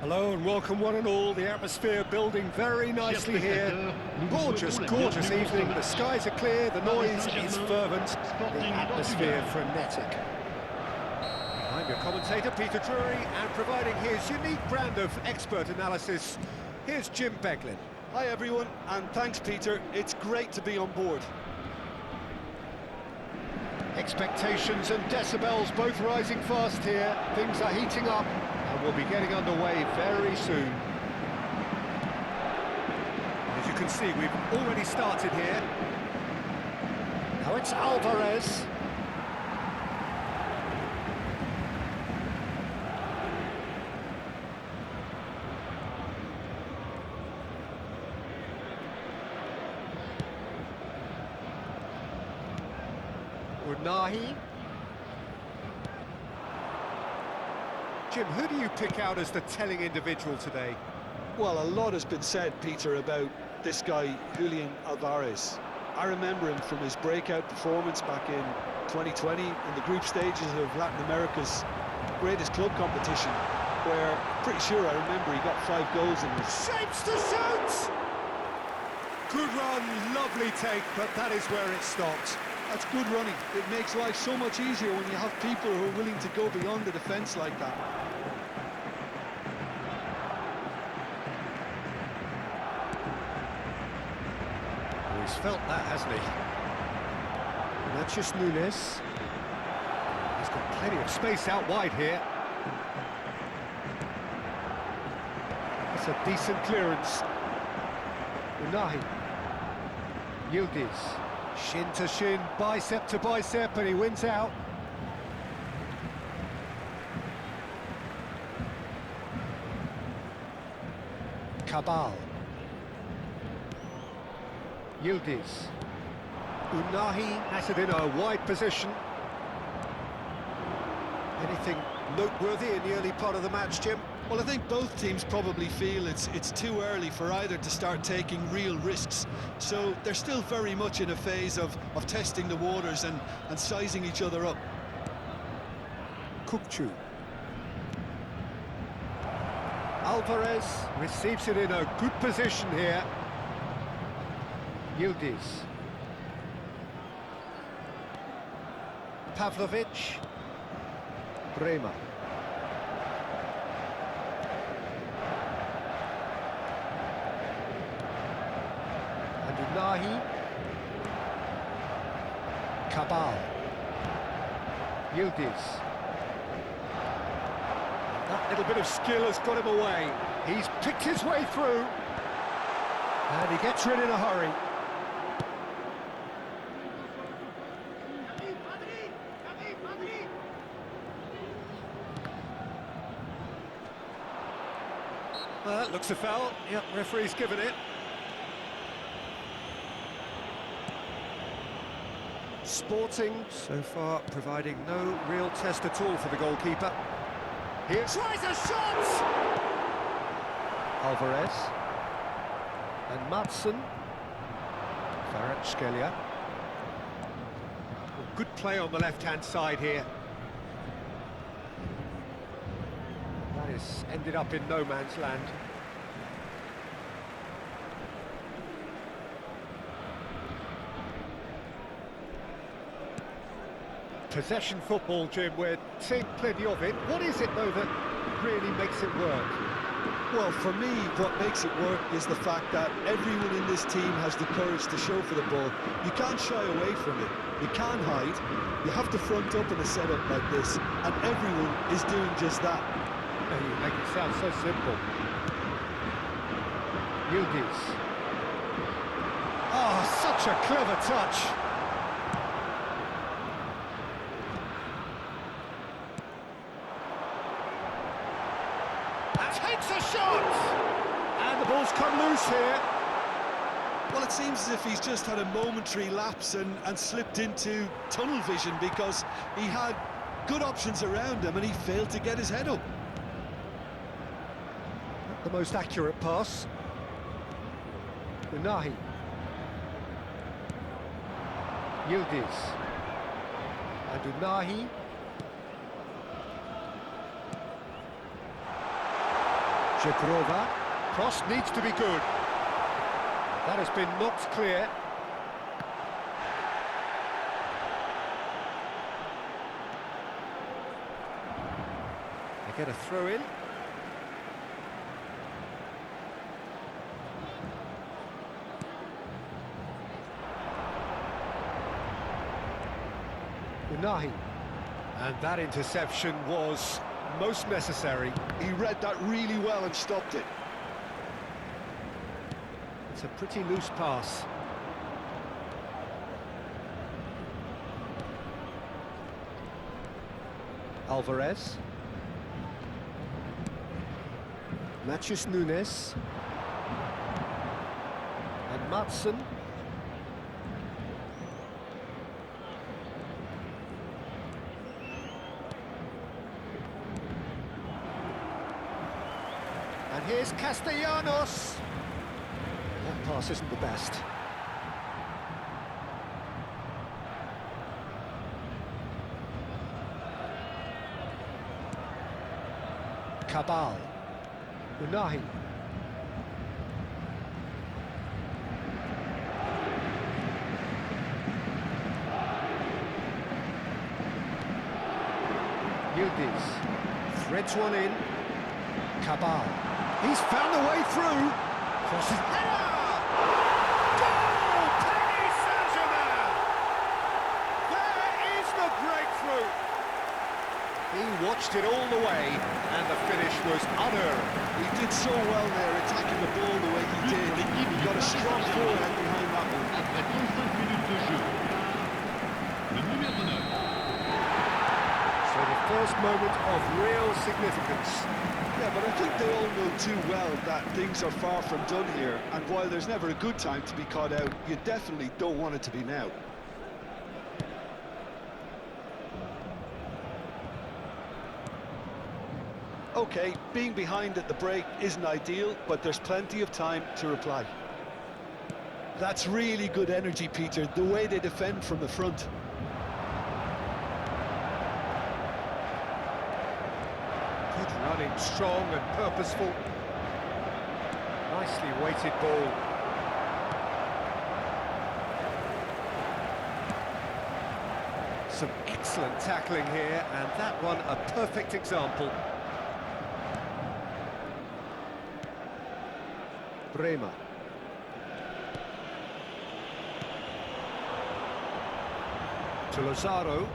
Hello and welcome one and all. The atmosphere building very nicely here. Gorgeous, gorgeous evening. The skies are clear, the noise is fervent, the atmosphere frenetic. I'm your commentator, Peter Drury, and providing his unique brand of expert analysis, here's Jim Beglin. Hi everyone, and thanks Peter. It's great to be on board. Expectations and decibels both rising fast here. Things are heating up. And we'll be getting underway very soon. As you can see, we've already started here. Now it's Alvarez. Unahi. Jim, who do you pick out as the telling individual today? Well, a lot has been said, Peter, about this guy, Julian Alvarez. I remember him from his breakout performance back in 2020 in the group stages of Latin America's greatest club competition, where, pretty sure I remember he got 5 goals in it. Shapes to shoot! Good run, lovely take, but that is where it stopped. That's good running. It makes life so much easier when you have people who are willing to go beyond the defence like that. Oh, he's felt that, hasn't he? Natchez Nunes. He's got plenty of space out wide here. That's a decent clearance. Unahi. Yildiz. Shin to shin, bicep to bicep, and he wins out. Cabal. Yildiz. Unahi has it in a wide position. Anything noteworthy in the early part of the match, Jim? Well, I think both teams probably feel it's too early for either to start taking real risks. So they're still very much in a phase of testing the waters and sizing each other up. Kukçu. Alvarez receives it in a good position here. Yildiz. Pavlovic. Bremer. Unahi. Cabal. Yildiz. That little bit of skill has got him away. He's picked his way through. And he gets rid in a hurry. Well, that looks a foul. Yep, referee's given it. Sporting, so far, providing no real test at all for the goalkeeper. Here tries a shot! Alvarez. And Madsen. Kvaratskhelia. Good play on the left-hand side here. That is ended up in no man's land. Possession football, Jim, we're seeing plenty of it. What is it, though, that really makes it work? Well, for me, what makes it work is the fact that everyone in this team has the courage to show for the ball. You can't shy away from it. You can't hide. You have to front up in a setup like this, and everyone is doing just that. You make it sound so simple. Yildiz. Oh, such a clever touch. Takes a shot! And the ball's come loose here. Well, it seems as if he's just had a momentary lapse and slipped into tunnel vision, because he had good options around him and he failed to get his head up. Not the most accurate pass. Unahi. Yildiz. And Unahi. Jagrova. Cross needs to be good. That has been knocked clear. They get a throw in. Unahi. And that interception was most necessary. He read that really well and stopped it. It's a pretty loose pass. Alvarez. Matheus Nunes. And Maatsen. And here's Castellanos. That pass isn't the best. Cabal. Unahi. Yildiz threads one in. Cabal. He's found a way through. Crosses. Header! Goal! Paris Saint-Germain! There is the breakthrough. He watched it all the way, and the finish was unearned. He did so well there, attacking the ball the way he did. He got a strong forehand behind that one. Après 35 minutes de jeu, le numéro 9. So the first moment of real significance. Yeah, but I think they all know too well that things are far from done here, and while there's never a good time to be caught out, you definitely don't want it to be now. Okay, being behind at the break isn't ideal, but there's plenty of time to reply. That's really good energy, Peter, the way they defend from the front. Good running, strong and purposeful. Nicely weighted ball. Some excellent tackling here, and that one a perfect example. Bremer. To Lazaro.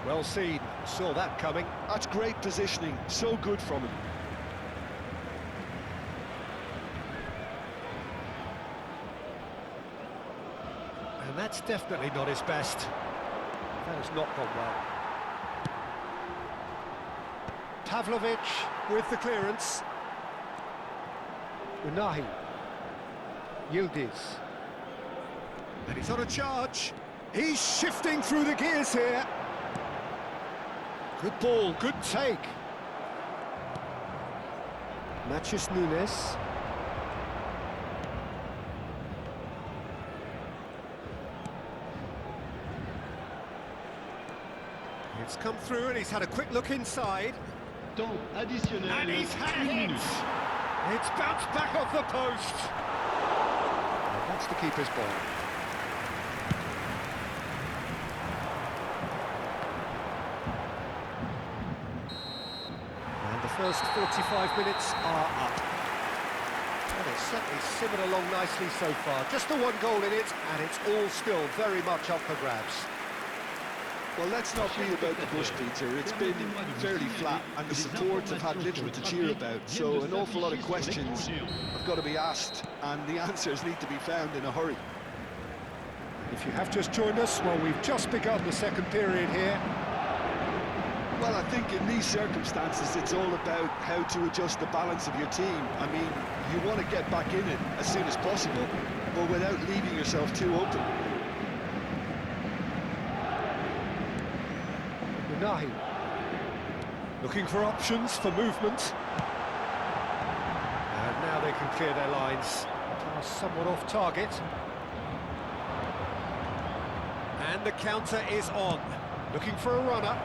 Well seen, saw that coming. That's great positioning, so good from him. And that's definitely not his best. That has not gone well. Pavlovic with the clearance. Unahi. Yildiz. And he's on a charge. He's shifting through the gears here. Good ball, good take. Matheus Nunes. It's come through and he's had a quick look inside. Temps additionnel. And he's had a 1 hit. minute. It's bounced back off the post. And that's the keeper's ball. And the first 45 minutes are up. And it's certainly simmered along nicely so far. Just the one goal in it, and it's all still very much up for grabs. Well, let's not beat about the bush, Peter. It's been fairly flat, and the support have had little to cheer about, so an awful lot of questions have got to be asked, and the answers need to be found in a hurry. If you have just joined us, well, we've just begun the second period here. Well, I think in these circumstances, it's all about how to adjust the balance of your team. I mean, you want to get back in it as soon as possible, but without leaving yourself too open. Unahi. Looking for options for movement. And now they can clear their lines. Pass somewhat off target. And the counter is on. Looking for a runner.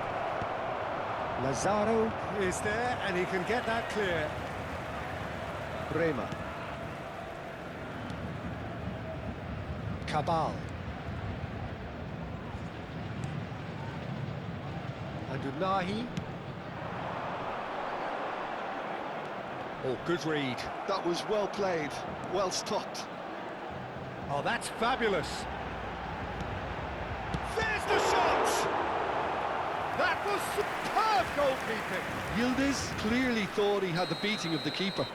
Lazaro is there, and he can get that clear. Bremer. Cabal. And Unahi. Oh, good read. That was well played, well stopped. Oh, that's fabulous. There's the shot! That was superb goalkeeping. Yildiz clearly thought he had the beating of the keeper.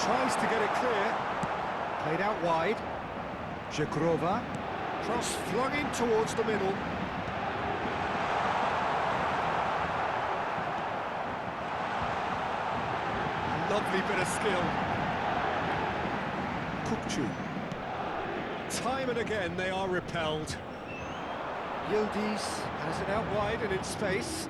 Tries to get it clear. Played out wide. Jagrova. Cross flung in towards the middle. Lovely bit of skill. Kupchu. Time and again they are repelled. Yildiz has it out wide and in space.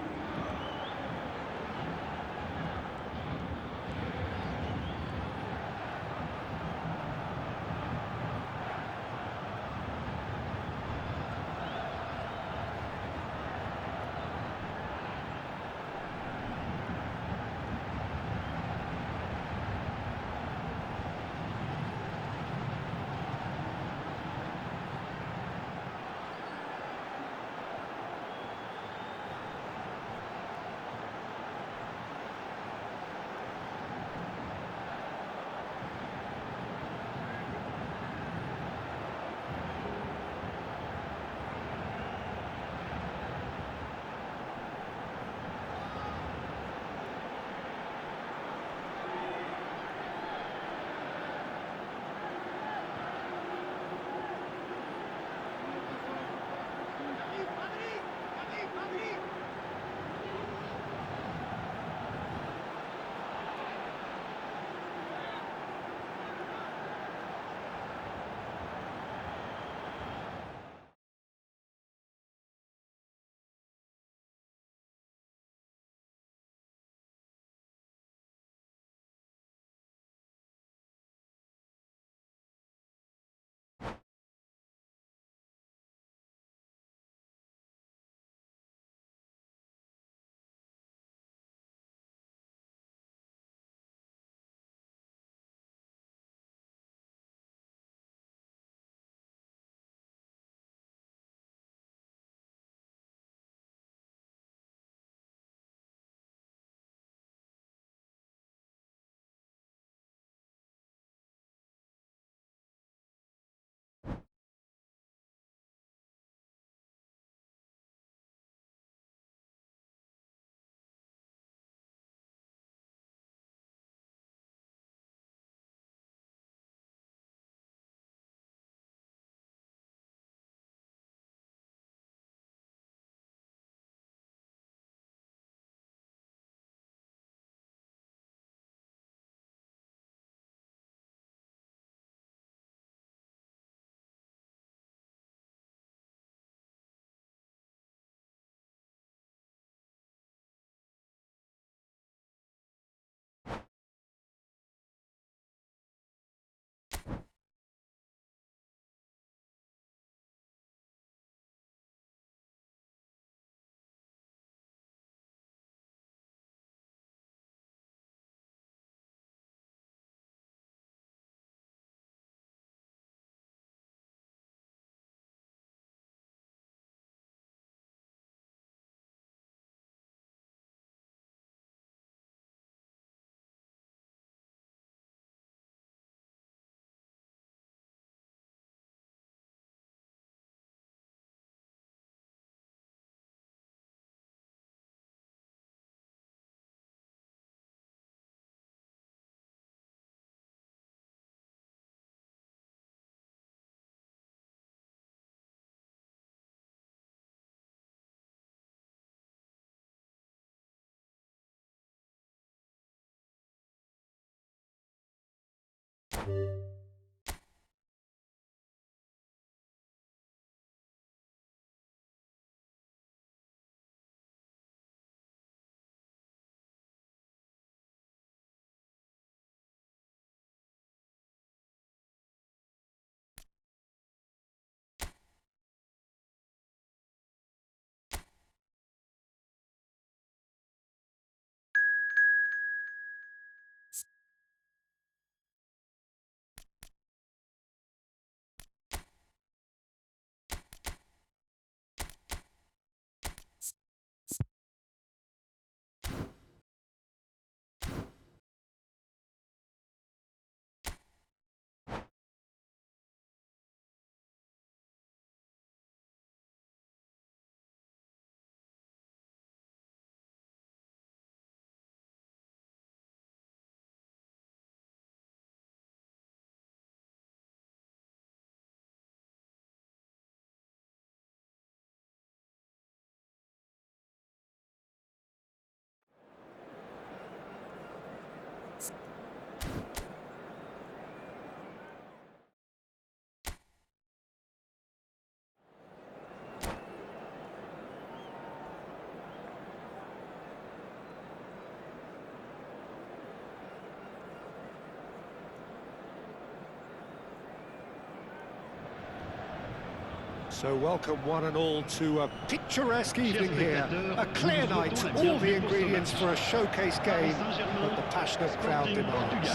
So welcome one and all to a picturesque evening here. A clear night, all the ingredients for a showcase game that the passionate crowd demands.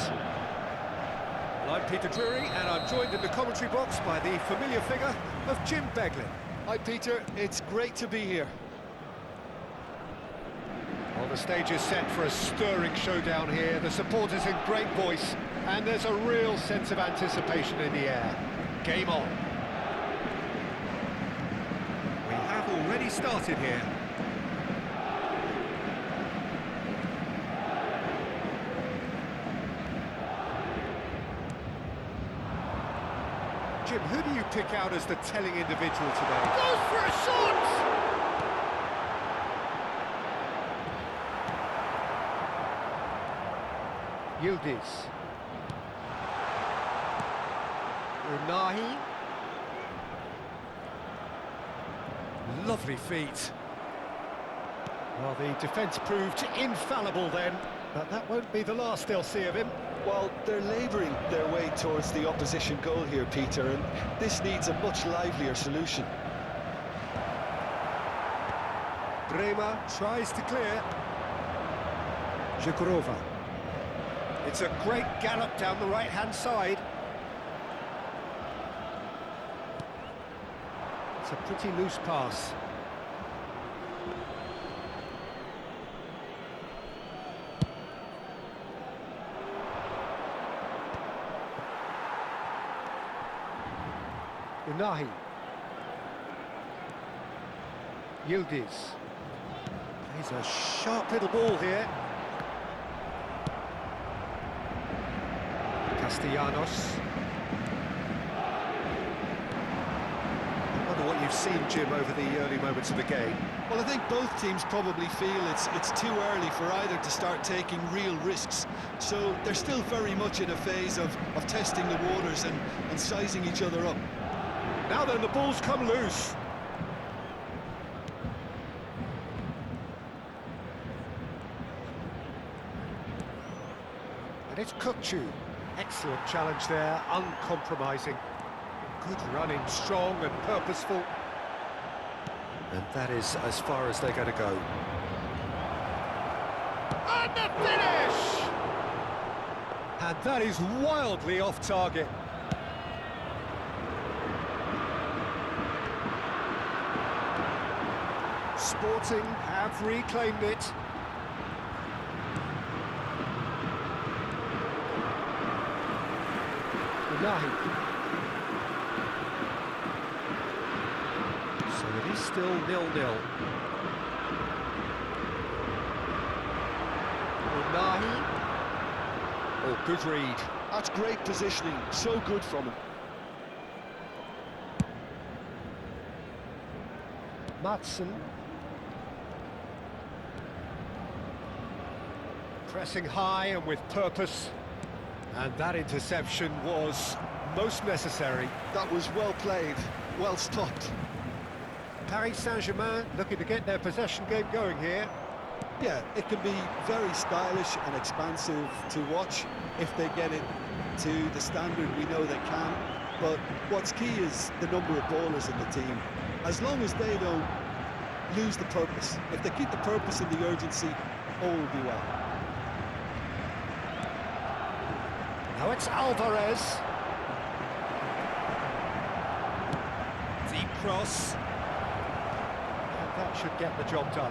Well, I'm Peter Drury, and I'm joined in the commentary box by the familiar figure of Jim Beglin. Hi Peter, it's great to be here. Well, the stage is set for a stirring showdown here. The supporters in great voice, and there's a real sense of anticipation in the air. Game on. We have already started here. Jim, who do you pick out as the telling individual today? Goes for a shot! Yildiz. Unahi. Lovely feet. Well, the defence proved infallible then, but that won't be the last they'll see of him. Well, they're labouring their way towards the opposition goal here, Peter, and this needs a much livelier solution. Bremer tries to clear. Zhikurova. It's a great gallop down the right-hand side. It's a pretty loose pass. Unahi. Yildiz. He's a sharp little ball here. Castellanos. I wonder what you've seen, Jim, over the early moments of the game. Well, I think both teams probably feel it's too early for either to start taking real risks. So they're still very much in a phase of testing the waters and sizing each other up. Now then, the ball's come loose. And it's Kukçu. Excellent challenge there, uncompromising. Good running, strong and purposeful. And that is as far as they're going to go. And the finish! And that is wildly off target. Sporting have reclaimed it. Unahi. So it is still 0-0. Unahi. Oh, good read. That's great positioning, so good from him. Madsen. Pressing high and with purpose. And that interception was most necessary. That was well played, well stopped. Paris Saint-Germain looking to get their possession game going here. Yeah, it can be very stylish and expansive to watch if they get it to the standard we know they can. But what's key is the number of ballers in the team. As long as they don't lose the purpose, if they keep the purpose and the urgency, all will be well. Now it's Alvarez. Deep cross. And that should get the job done.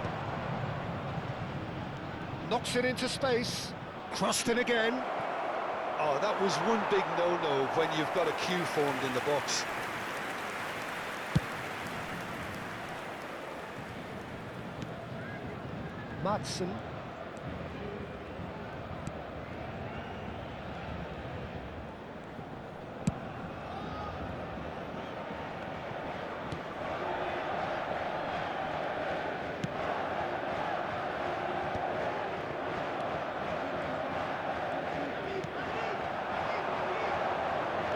Knocks it into space. Crossed in again. Oh, that was one big no-no when you've got a queue formed in the box. Madsen.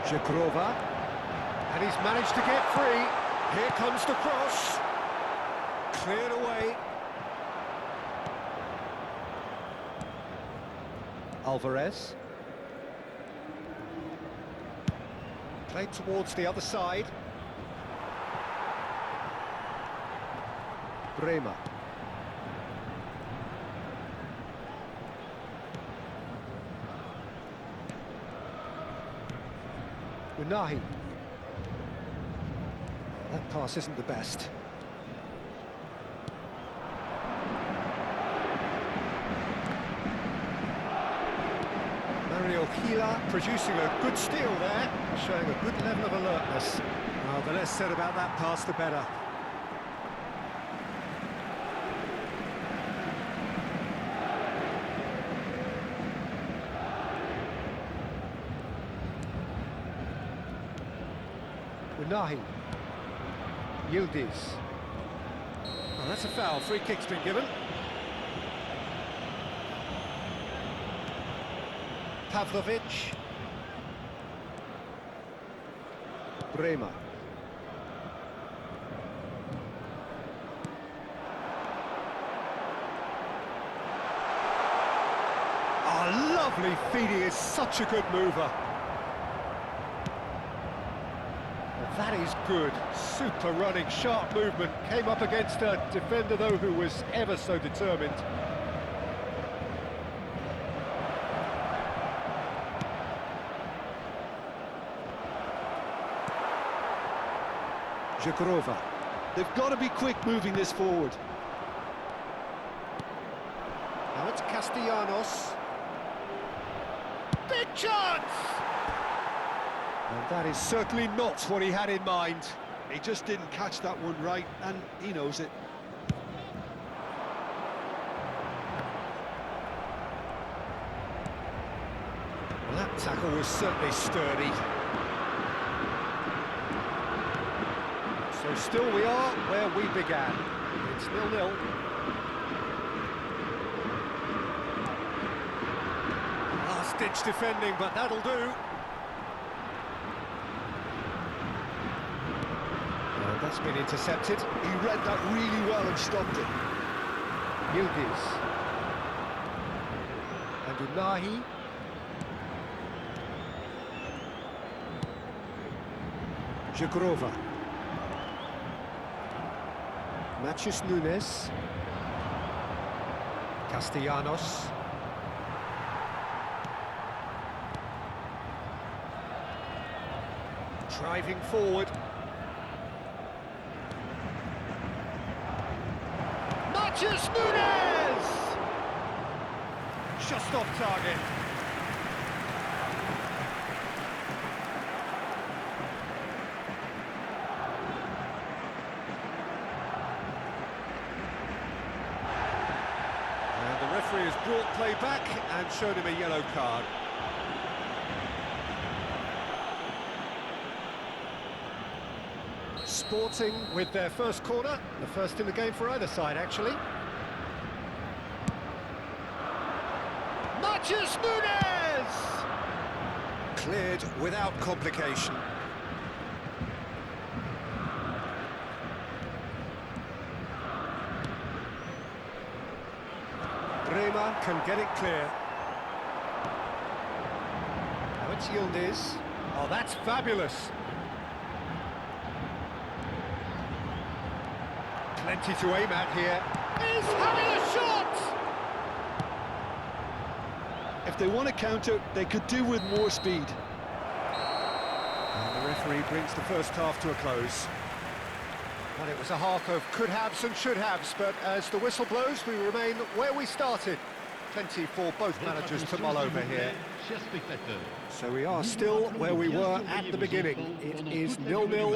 Zhikurova, and he's managed to get free. Here comes the cross. Cleared away. Alvarez. Played towards the other side. Bremer. Unahi. That pass isn't the best. Mario Gila producing a good steal there, showing a good level of alertness. Well, the less said about that pass, the better. Unahi. Yildiz. Oh, that's a foul. Free kick's been given. Pavlovic. Bremer. Oh, lovely feed. He is such a good mover. That is good. Super running, sharp movement. Came up against a defender, though, who was ever so determined. Zhegrova. They've got to be quick moving this forward. Now it's Castellanos. Big chance! And that is certainly not what he had in mind. He just didn't catch that one right, and he knows it. Well, that tackle was certainly sturdy. So still we are where we began. It's 0-0. Last-ditch defending, but that'll do. That's been intercepted. He read that really well and stopped it. Yildiz. And Unahi. Zhegrova. Matheus Nunes. Castellanos. Driving forward. Matheus Nunes! Just off target. And the referee has brought play back and showed him a yellow card. Sporting with their first corner, the first in the game for either side, actually. Matheus Nunes! Cleared without complication. Bremer can get it clear. Now it's Yildiz. Oh, that's fabulous. Plenty to aim at here. He's having a shot! If they want to counter, they could do with more speed. And the referee brings the first half to a close. Well, it was a half of could-haves and should-haves, but as the whistle blows, we remain where we started. Plenty for both managers to mull over here. So we are still where we were at the beginning. It is 0-0